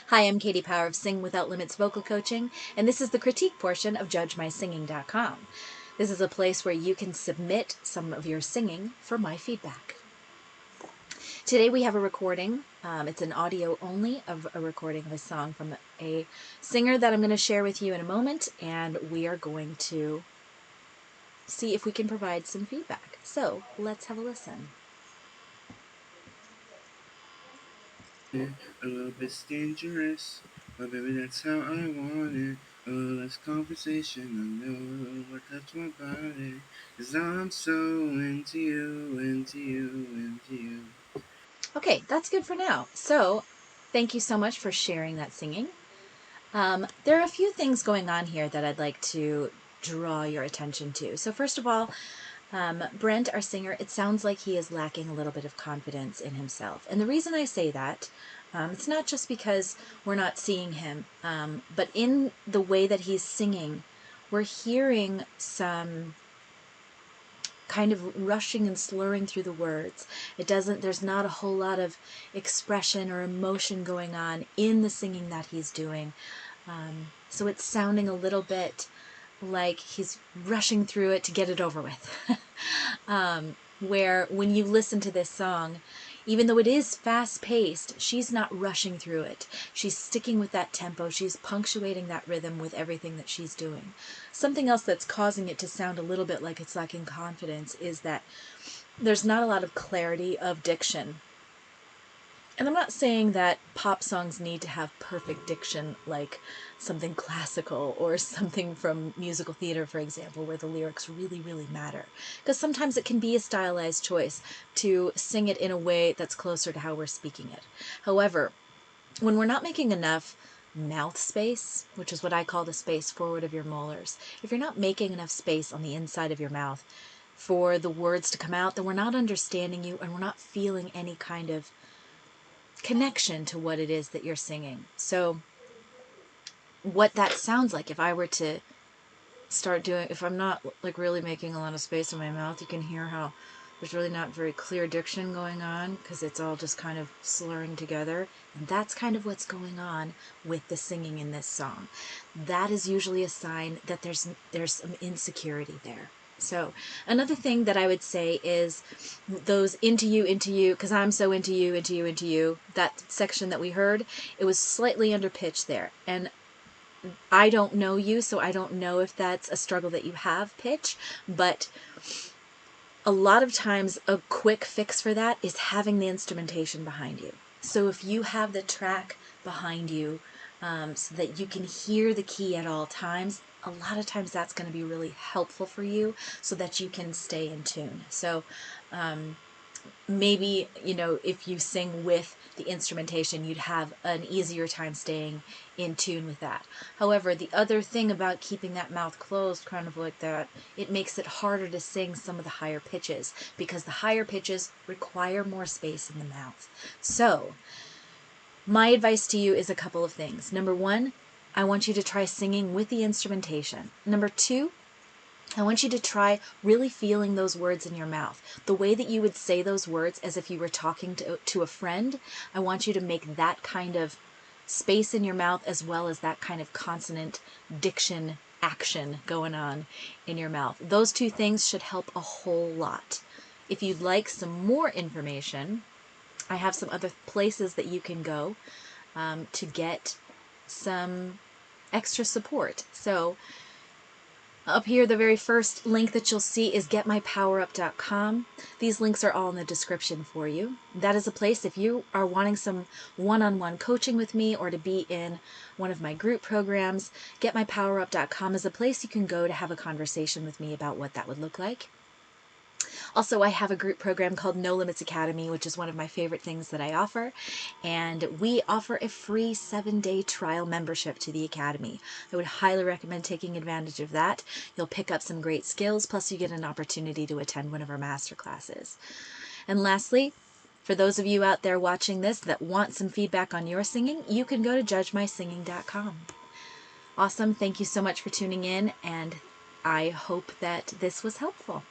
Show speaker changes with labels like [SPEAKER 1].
[SPEAKER 1] Hi, I'm Katti Power of Sing Without Limits Vocal Coaching, and this is the critique portion of JudgeMySinging.com. This is a place where you can submit some of your singing for my feedback. Today we have a recording. It's an audio only of a recording of a song from a singer that I'm going to share with you in a moment, and we are going to see if we can provide some feedback. So let's have a listen.
[SPEAKER 2] A little bit dangerous, but baby, that's how I want it. A little less conversation, I know what touch my body. Cause I'm so into you, into you, into you.
[SPEAKER 1] Okay, that's good for now. So thank you so much for sharing that singing. There are a few things going on here that I'd like to draw your attention to. So first of all, Brent, our singer, it sounds like he is lacking a little bit of confidence in himself. And the reason I say that, it's not just because we're not seeing him, but in the way that he's singing, we're hearing some kind of rushing and slurring through the words. There's not a whole lot of expression or emotion going on in the singing that he's doing. So it's sounding a little bit like he's rushing through it to get it over with. Where when you listen to this song, even though it is fast paced, she's not rushing through it. She's sticking with that tempo. She's punctuating that rhythm with everything that she's doing. Something else that's causing it to sound a little bit like it's lacking confidence is that there's not a lot of clarity of diction. And I'm not saying that pop songs need to have perfect diction like something classical or something from musical theater, for example, where the lyrics really, really matter. Because sometimes it can be a stylized choice to sing it in a way that's closer to how we're speaking it. However, when we're not making enough mouth space, which is what I call the space forward of your molars, if you're not making enough space on the inside of your mouth for the words to come out, then we're not understanding you and we're not feeling any kind of connection to what it is that you're singing. So what that sounds like, if I were to start doing, if I'm not like really making a lot of space in my mouth, you can hear how there's really not very clear diction going on because it's all just kind of slurring together. And that's kind of what's going on with the singing in this song. That is usually a sign that there's some insecurity there. So another thing that I would say is those into you, because I'm so into you, that section that we heard, it was slightly under pitch there. And I don't know you, so I don't know if that's a struggle that you have pitch, but a lot of times a quick fix for that is having the instrumentation behind you. So if you have the track behind you, so that you can hear the key at all times, a lot of times that's going to be really helpful for you so that you can stay in tune. So maybe, if you sing with the instrumentation, you'd have an easier time staying in tune with that. However, the other thing about keeping that mouth closed, kind of like that, it makes it harder to sing some of the higher pitches because the higher pitches require more space in the mouth. So, my advice to you is a couple of things. Number one, I want you to try singing with the instrumentation. Number two, I want you to try really feeling those words in your mouth. The way that you would say those words as if you were talking to a friend, I want you to make that kind of space in your mouth as well as that kind of consonant diction action going on in your mouth. Those two things should help a whole lot. If you'd like some more information, I have some other places that you can go to get some extra support. So up here, the very first link that you'll see is getmypowerup.com. These links are all in the description for you. That is a place if you are wanting some one-on-one coaching with me or to be in one of my group programs. Getmypowerup.com is a place you can go to have a conversation with me about what that would look like. Also, I have a group program called No Limits Academy, which is one of my favorite things that I offer. And we offer a free 7-day trial membership to the Academy. I would highly recommend taking advantage of that. You'll pick up some great skills, plus you get an opportunity to attend one of our master classes. And lastly, for those of you out there watching this that want some feedback on your singing, you can go to judgemysinging.com. Awesome. Thank you so much for tuning in, and I hope that this was helpful.